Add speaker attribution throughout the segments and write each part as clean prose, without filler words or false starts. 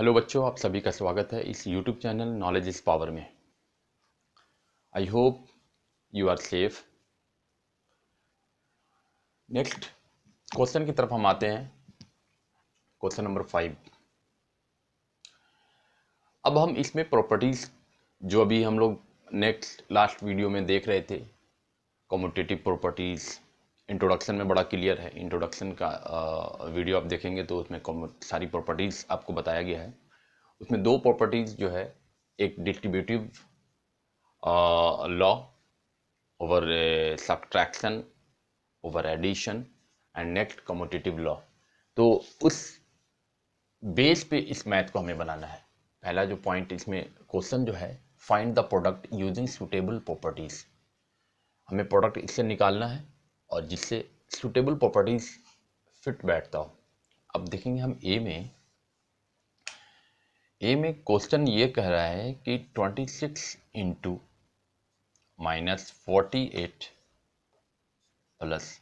Speaker 1: Hello बच्चों, आप सभी का स्वागत है इस YouTube channel knowledge is power में। I hope you are safe. Next question की तरफ हम आते हैं। Question number 5। अब हम इसमें प्रॉपर्टीज जो अभी हम लोग लास्ट वीडियो में देख रहे थे, कम्यूटेटिव प्रॉपर्टीज, इंट्रोडक्शन में बड़ा क्लियर है। इंट्रोडक्शन का वीडियो आप देखेंगे तो उसमें सारी प्रॉपर्टीज आपको बताया गया है। उसमें दो प्रॉपर्टीज जो है, एक distributive law over subtraction, over addition and next commutative law. तो उस बेस पे इस मैथ को हमें बनाना है। पहला जो पॉइंट इसमें क्वेश्चन जो है, find the product using suitable properties. हमें प्रोडक्ट इससे निकालना है और जिससे सुटेबल प्रॉपर्टीज फिट बैठता हो। अब देखेंगे हम ए में क्वेश्चन ये कह रहा है कि 26 इंटू -48 प्लस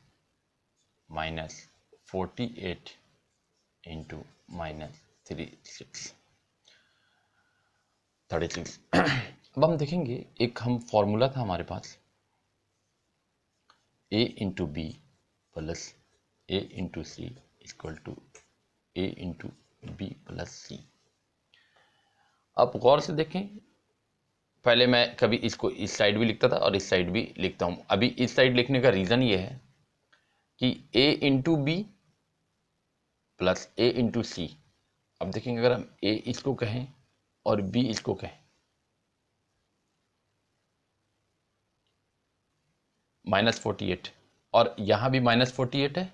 Speaker 1: -48 इंटू -36। अब हम देखेंगे, एक हम फॉर्मूला था हमारे पास, a into B plus a into C equal to a into B plus C. अब गौर से देखें, पहले मैं कभी इसको इस साइड भी लिखता था और इस साइड भी लिखता हूं। अभी इस साइड लिखने का रीज़न ये है कि a into B plus a into C. अब देखेंगे, अगर हम a इसको कहें और b इसको कहें, -48 और यहाँ भी -48 है,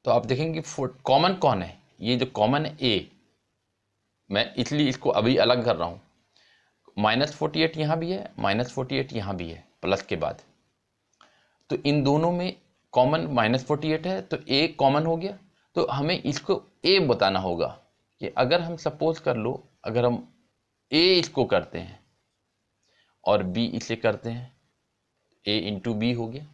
Speaker 1: तो आप देखेंगे कॉमन कौन है। ये जो कॉमन है a, मैं इसलिए इसको अभी अलग कर रहा हूँ। -48 यहाँ भी है, -48 यहाँ भी है प्लस के बाद, तो इन दोनों में कॉमन -48 है, तो a कॉमन हो गया। तो हमें इसको a बताना होगा कि अगर हम सपोज कर लो, अगर हम a इसको करते हैं और b इसे करते हैं, a इंटू बी हो गया।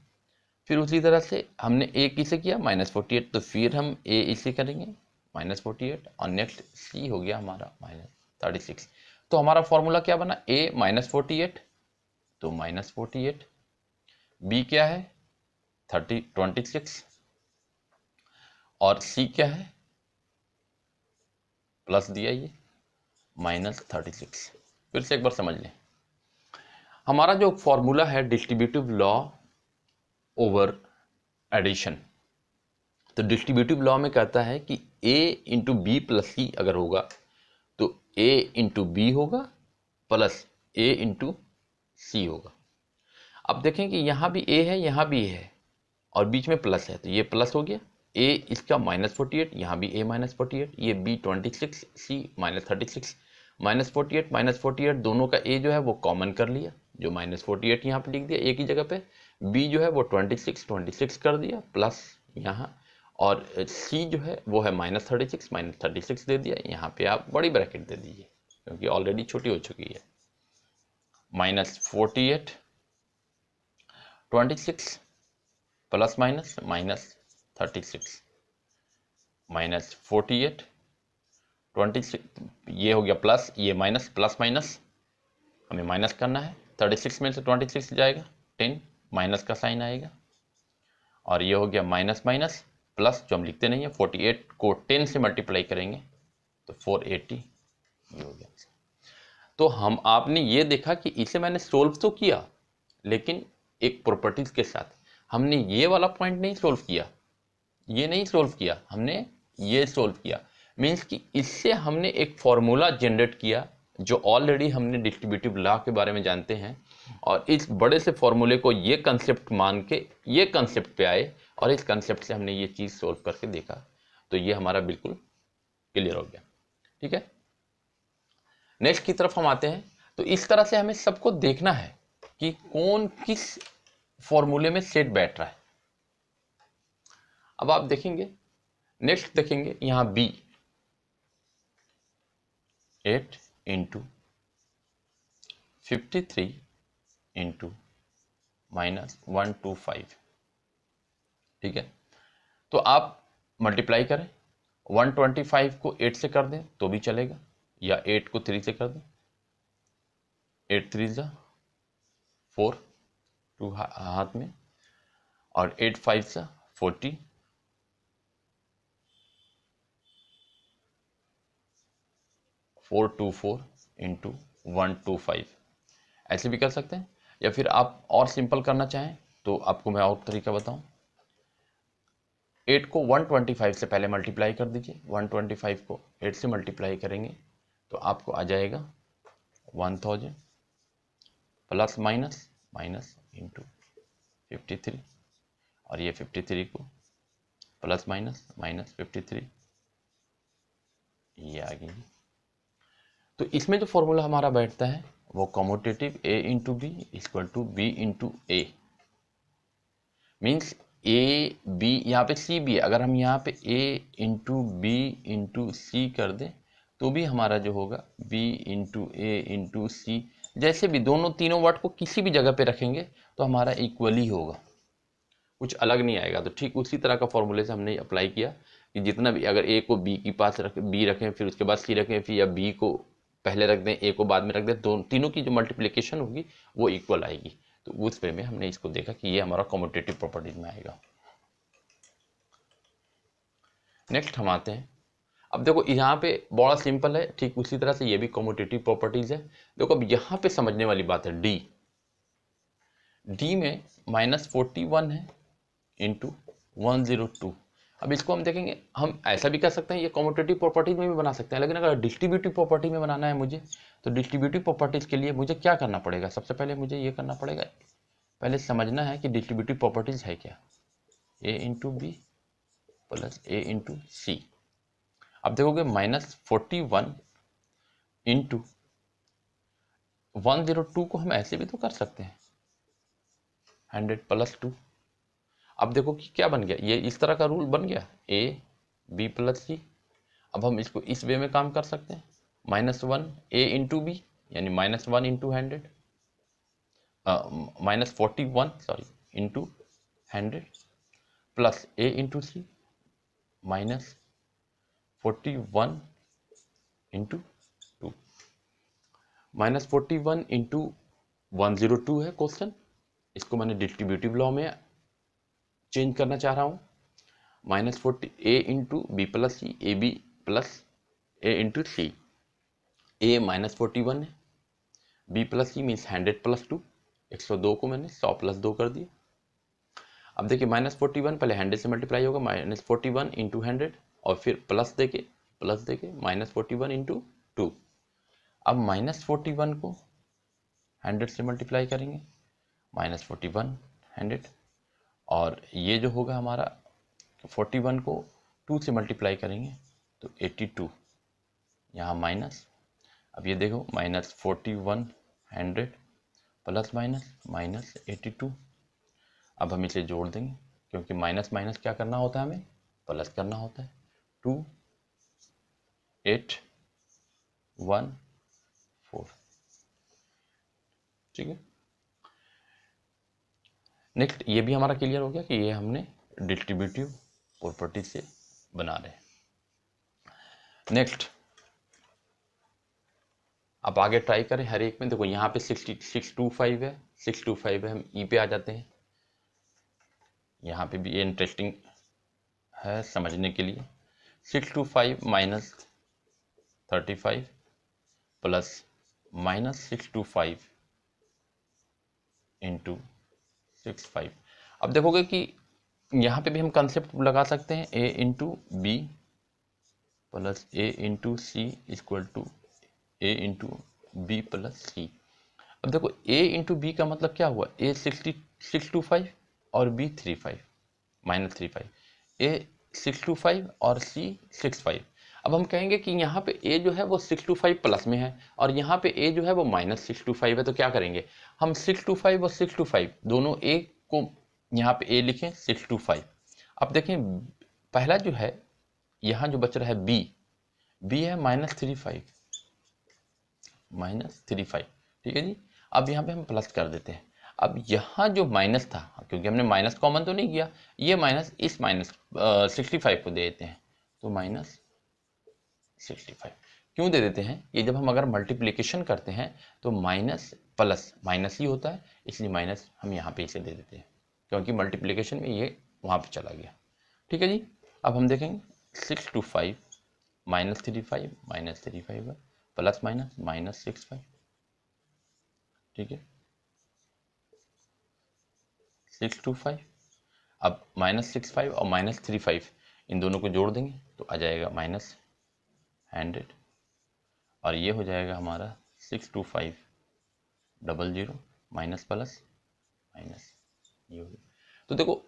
Speaker 1: फिर उसी तरह से हमने a किसे किया, -48, तो फिर हम a इसे करेंगे -48 और नेक्स्ट c हो गया हमारा -36। तो हमारा फॉर्मूला क्या बना, a -48 तो -48, b क्या है 26 और c क्या है प्लस दिया ये -36। फिर से एक बार समझ लें, हमारा जो फॉर्मूला है डिस्ट्रीब्यूटिव लॉ ओवर एडिशन। तो डिस्ट्रीब्यूटिव लॉ में कहता है कि a इंटू बी प्लस सी अगर होगा तो a इंटू बी होगा प्लस a इंटू सी होगा। अब देखें कि यहाँ भी a है, यहाँ भी a है और बीच में प्लस है, तो ये प्लस हो गया। a इसका -48, यहाँ भी a -48, ये b 26, c -36। -48 दोनों का a जो है वो कॉमन कर लिया, जो -48 यहाँ पे लिख दिया a की जगह पे, b जो है वो 26 कर दिया प्लस यहाँ, और c जो है वो है -36 दे दिया। यहाँ पे आप बड़ी ब्रैकेट दे दीजिए क्योंकि ऑलरेडी छोटी हो चुकी है। -48 26 प्लस माइनस -36 -48 26, ये हो गया प्लस, ये माइनस, प्लस माइनस हमें माइनस करना है। 36 में से 26 जाएगा 10, माइनस का साइन आएगा, और ये हो गया माइनस माइनस प्लस, जो हम लिखते नहीं है। 48 को 10 से मल्टीप्लाई करेंगे तो 480, ये हो गया। तो हम आपने ये देखा कि इसे मैंने सोल्व तो किया, लेकिन एक प्रॉपर्टीज के साथ। हमने ये वाला पॉइंट नहीं सोल्व किया, ये नहीं सोल्व किया, हमने ये सोल्व किया। मीन्स कि इससे हमने एक फॉर्मूला जनरेट किया जो ऑलरेडी हमने डिस्ट्रीब्यूटिव लॉ के बारे में जानते हैं, और इस बड़े से फॉर्मूले को ये कंसेप्ट मान के ये कंसेप्ट पे आए और इस कंसेप्ट से हमने ये चीज़ सोल्व करके देखा, तो ये हमारा बिल्कुल क्लियर हो गया। ठीक है, नेक्स्ट की तरफ हम आते हैं। तो इस तरह से हमें सबको देखना है कि कौन किस फॉर्मूले में सेट बैठ रहा है। अब आप देखेंगे, नेक्स्ट देखेंगे यहां b 8 इंटू 53 इंटू -125। ठीक है, तो आप मल्टीप्लाई करें 125 को 8 से कर दें तो भी चलेगा, या 8 को 3 से कर दें, 8 3 जा 4 2 हाथ में, और 8 5 जा 40, 4 2 4 इंटू 125, ऐसे भी कर सकते हैं। या फिर आप और सिंपल करना चाहें तो आपको मैं और तरीका बताऊं, 8 को 125 से पहले मल्टीप्लाई कर दीजिए, 125 को 8 से मल्टीप्लाई करेंगे तो आपको आ जाएगा 1000 प्लस माइनस माइनस इंटू 53, और ये 53 को प्लस माइनस माइनस 53, ये आ गई। तो इसमें जो फॉर्मूला हमारा बैठता है वो commutative A into B equal to B into A, means A B, यहाँ पे सी भी है, अगर हम यहाँ पे A इंटू बी इंटू सी कर दें तो भी हमारा जो होगा B इंटू ए इंटू सी, जैसे भी दोनों तीनों वर्ड को किसी भी जगह पे रखेंगे तो हमारा इक्वली होगा, कुछ अलग नहीं आएगा। तो ठीक उसी तरह का फॉर्मूले से हमने अप्लाई किया कि जितना भी, अगर ए को बी की पास बी रखें, फिर उसके बाद सी रखें, फिर या बी को पहले रख दें, ए को बाद में रख दें, दोनों तीनों की जो मल्टीप्लिकेशन होगी वो इक्वल आएगी। तो उस वे में हमने इसको देखा कि ये हमारा कम्यूटेटिव प्रॉपर्टीज में आएगा। नेक्स्ट हम आते हैं, अब देखो यहाँ पे बड़ा सिंपल है, ठीक उसी तरह से ये भी कम्यूटेटिव प्रॉपर्टीज है। देखो अब यहाँ पे समझने वाली बात है, डी में -41 है इंटू 102। अब इसको हम देखेंगे, हम ऐसा भी कर सकते हैं, ये कम्यूटेटिव प्रॉपर्टीज में भी बना सकते हैं, लेकिन अगर डिस्ट्रीब्यूटिव प्रॉपर्टी में बनाना है मुझे, तो डिस्ट्रीब्यूटिव प्रॉपर्टीज के लिए मुझे क्या करना पड़ेगा, सबसे पहले मुझे ये करना पड़ेगा, पहले समझना है कि डिस्ट्रीब्यूटिव प्रॉपर्टीज है क्या, ए into B plus A into C. अब देखोगे -41 इंटू 102 को हम ऐसे भी तो कर सकते हैं, 100 प्लस 2। अब देखो कि क्या बन गया, ये इस तरह का रूल बन गया, ए बी प्लस सी। अब हम इसको इस वे में काम कर सकते हैं, -1 ए इंटू बी यानी -1 into 100, -41 sorry into 100 plus A into C -41 into 2, -41 into 102 है क्वेश्चन, इसको मैंने डिस्ट्रीब्यूटिव लॉ में चेंज करना चाह रहा हूँ, -40 A into B plus C, A B plus A into C, A -41 है, B plus C means 100 plus 2, 102 को मैंने 100 प्लस 2 कर दिया। अब देखिए -41 पहले 100 से मल्टीप्लाई होगा, -41 इंटू 100 और फिर प्लस देके -41 इंटू 2। अब -41 को 100 से मल्टीप्लाई करेंगे, -41 100, और ये जो होगा हमारा 41 को 2 से मल्टीप्लाई करेंगे तो 82, यहाँ माइनस। अब ये देखो -41 100 प्लस माइनस 82। अब हम इसे जोड़ देंगे, क्योंकि माइनस माइनस क्या करना होता है, हमें प्लस करना होता है। 2 8 1 4, ठीक है। नेक्स्ट ये भी हमारा क्लियर हो गया कि ये हमने डिस्ट्रीब्यूटिव प्रॉपर्टी से बना रहे हैं। नेक्स्ट आप आगे ट्राई करें हर एक में। देखो यहाँ पे 625 है, 625 है, हम ई पे आ जाते हैं। यहाँ पे भी ये इंटरेस्टिंग है समझने के लिए। 625 माइनस 35 प्लस -625 इंटू 65। अब देखोगे कि यहाँ पे भी हम कंसेप्ट लगा सकते हैं, a into B plus A into C equal to A into B plus C. अब देखो a इंटू बी का मतलब क्या हुआ, a 625 और b 35 -35, a 625 और c 65। अब हम कहेंगे कि यहाँ पे a जो है वो 625 प्लस में है और यहाँ पे a जो है वो -625 है, तो क्या करेंगे हम 625 और 625 दोनों a को यहाँ पे a लिखें 625। अब देखें पहला जो है यहाँ जो बच रहा है b है -35, ठीक है जी। अब यहाँ पे हम प्लस कर देते हैं। अब यहाँ जो माइनस था, क्योंकि हमने माइनस कॉमन तो नहीं किया, ये माइनस इस -65 को दे देते हैं, तो -65 क्यों दे देते हैं? ये जब हम अगर मल्टीप्लिकेशन करते हैं तो माइनस प्लस माइनस ही होता है, इसलिए माइनस हम यहाँ पे इसे दे देते हैं, क्योंकि मल्टीप्लिकेशन में ये वहाँ पे चला गया। ठीक है जी। अब हम देखेंगे 6 to 5 -35 -35 प्लस माइनस -65। ठीक है, 6 to 5, अब -65 और -35 इन दोनों को जोड़ देंगे तो आ जाएगा -100, और ये हो जाएगा हमारा 6 to 5 00 माइनस प्लस माइनस, ये हो गया। तो देखो,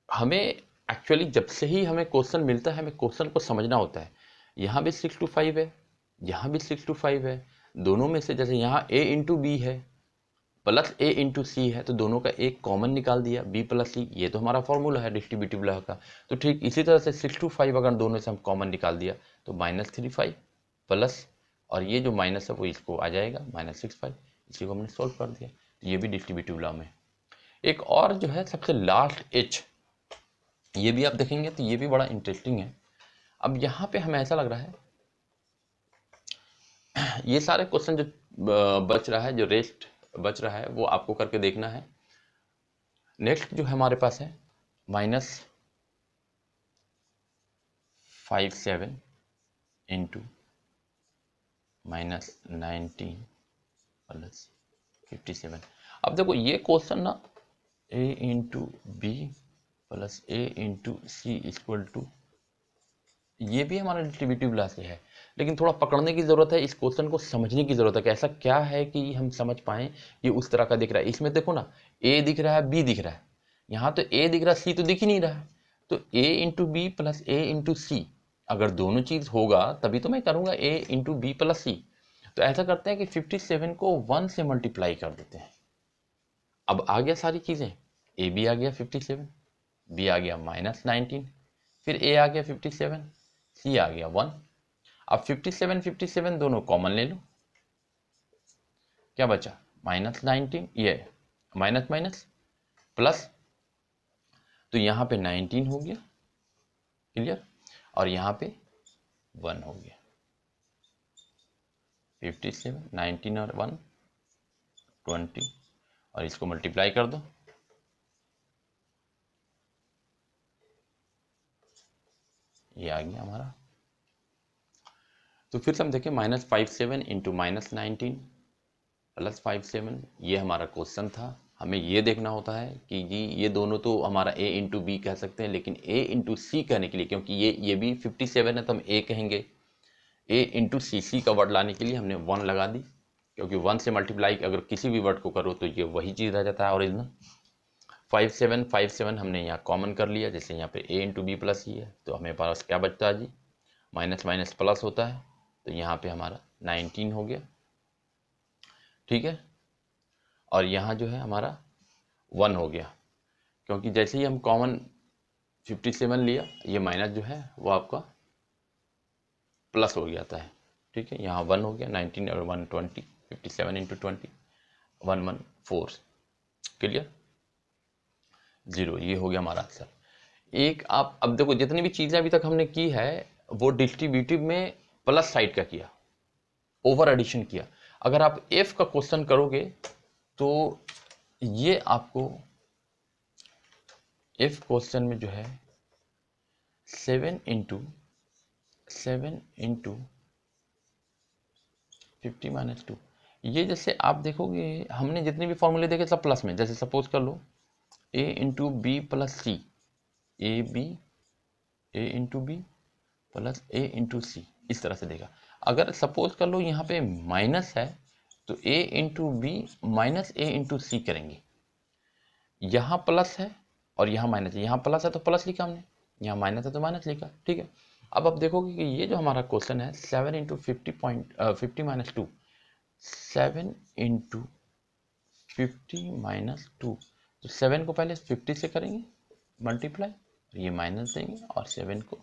Speaker 1: हमें एक्चुअली जब से ही हमें क्वेश्चन मिलता है, हमें क्वेश्चन को समझना होता है। यहाँ भी 6 to 5 है, यहाँ भी 6 to 5 है, दोनों में से जैसे यहाँ a इंटू बी है प्लस a इंटू सी है, तो दोनों का एक कॉमन निकाल दिया b प्लस सी, ये तो हमारा फॉर्मूला है डिस्ट्रीब्यूटिव लॉ का। तो ठीक इसी तरह से 6 to 5 अगर दोनों से हम कॉमन निकाल दिया तो -35 प्लस, और ये जो माइनस है वो इसको आ जाएगा -65, इसी को हमने सोल्व कर दिया। तो ये भी डिस्ट्रीब्यूटिव लॉ में। एक और जो है सबसे लास्ट h, ये भी आप देखेंगे तो ये भी बड़ा इंटरेस्टिंग है। अब यहाँ पे हमें ऐसा लग रहा है ये सारे क्वेश्चन जो बच रहा है, जो रेस्ट बच रहा है, वो आपको करके देखना है। नेक्स्ट जो हमारे पास है -57 इंटू -19 प्लस 57। अब देखो ये क्वेश्चन ना a into B plus a into C equal to, ये भी हमारा डिस्ट्रीब्यूटिव लॉ से है, लेकिन थोड़ा पकड़ने की ज़रूरत है, इस क्वेश्चन को समझने की ज़रूरत है कि ऐसा क्या है कि हम समझ पाएँ कि उस तरह का दिख रहा है। इसमें देखो ना, a दिख रहा है, b दिख रहा है, यहाँ तो a दिख रहा है, c तो दिख ही नहीं रहा है। तो a into B plus a into C, अगर दोनों चीज़ होगा तभी तो मैं करूँगा a into B plus C. तो ऐसा करते हैं कि 57 को 1 से मल्टीप्लाई कर देते हैं। अब आ गया सारी चीज़ें, a भी आ गया 57, b आ गया -19, फिर a आ गया 57, c आ गया 1। अब 57 57 दोनों कॉमन ले लो, क्या बचा -19, ये माइनस माइनस प्लस, तो यहाँ पे 19 हो गया, क्लियर, और यहाँ पे 1 हो गया। 57 19 और 1 20, और इसको मल्टीप्लाई कर दो, ये आ गया हमारा। तो फिर से हम देखें -57 इंटू -19 प्लस 57, ये हमारा क्वेश्चन था। हमें ये देखना होता है कि जी ये दोनों तो हमारा a इंटू बी कह सकते हैं, लेकिन a इंटू सी कहने के लिए, क्योंकि ये भी 57 है तो हम a कहेंगे, a इंटू सी का वर्ड लाने के लिए हमने 1 लगा दी, क्योंकि 1 से मल्टीप्लाई अगर किसी भी वर्ड को करो तो ये वही चीज़ रह जाता है ओरिजिनल। 57 हमने यहाँ कॉमन कर लिया, जैसे यहाँ पे a इंटू बी प्लस ही है, तो हमें पास क्या बचता है जी, माइनस माइनस प्लस होता है, तो यहाँ पे हमारा 19 हो गया। ठीक है, और यहाँ जो है हमारा 1 हो गया, क्योंकि जैसे ही हम कॉमन 57 लिया, ये माइनस जो है वो आपका प्लस हो जाता है। ठीक है, यहाँ 1 हो गया, 19 और 1 20, 57 इंटू 20 114, क्लियर, 0, ये हो गया हमारा आंसर। एक आप अब देखो, जितनी भी चीज़ें अभी तक हमने की है वो डिस्ट्रीब्यूटिव में प्लस साइड का किया, ओवर एडिशन किया। अगर आप एफ का क्वेश्चन करोगे तो ये आपको एफ क्वेश्चन में जो है 7 इंटू 50 माइनस 2, ये जैसे आप देखोगे हमने जितने भी फॉर्मूले देखे सब प्लस में, जैसे सपोज कर लो a into B plus C, A into B plus a into C, इस तरह से देगा। अगर सपोज कर लो यहाँ पे माइनस है तो a into B minus a into C करेंगे। यहाँ प्लस है और यहाँ माइनस है, यहाँ प्लस है तो प्लस लिखा हमने, यहाँ माइनस है तो माइनस लिखा। ठीक है, अब आप देखोगे कि ये जो हमारा क्वेश्चन है 7 इंटू 50 माइनस 2, 7 इंटू 50 माइनस 2, तो 7 को पहले 50 से करेंगे मल्टीप्लाई, ये माइनस देंगे और 7 को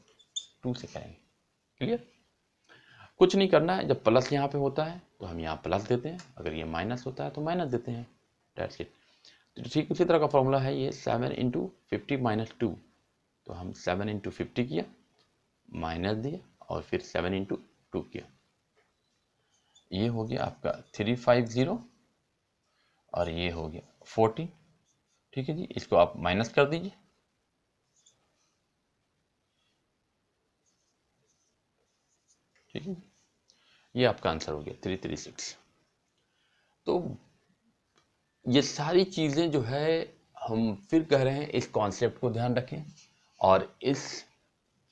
Speaker 1: 2 से करेंगे। क्लियर, कुछ नहीं करना है, जब प्लस यहाँ पे होता है तो हम यहाँ प्लस देते हैं, अगर ये माइनस होता है तो माइनस देते हैं, डेट्स इट। तो ठीक उसी तरह का फॉर्मूला है ये 7 इंटू 50 माइनस 2, तो हम 7 इंटू 50 किया माइनस दिया और फिर 7 इंटू 2 किया। ये हो गया आपका 350 और ये हो गया 14। ठीक है जी, इसको आप माइनस कर दीजिए। ठीक है, ये आपका आंसर हो गया 336। तो ये सारी चीज़ें जो है हम फिर कह रहे हैं, इस कॉन्सेप्ट को ध्यान रखें। और इस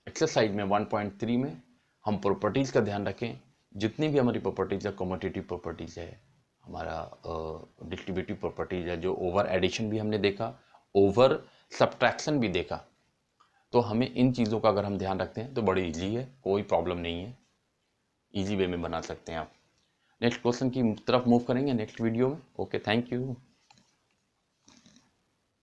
Speaker 1: एक्सरसाइज में 1.3 में हम प्रॉपर्टीज़ का ध्यान रखें। जितनी भी हमारी प्रॉपर्टीज़ है, कम्यूटेटिव प्रॉपर्टीज़ है, हमारा डिस्ट्रीब्यूटिव प्रॉपर्टीज़ है, जो ओवर एडिशन भी हमने देखा, ओवर सब्ट्रैक्शन भी देखा, तो हमें इन चीज़ों का अगर हम ध्यान रखते हैं तो बड़ी ईजी है, कोई प्रॉब्लम नहीं है, ईजी वे में बना सकते हैं आप। नेक्स्ट क्वेश्चन की तरफ मूव करेंगे नेक्स्ट वीडियो में। Okay, thank you.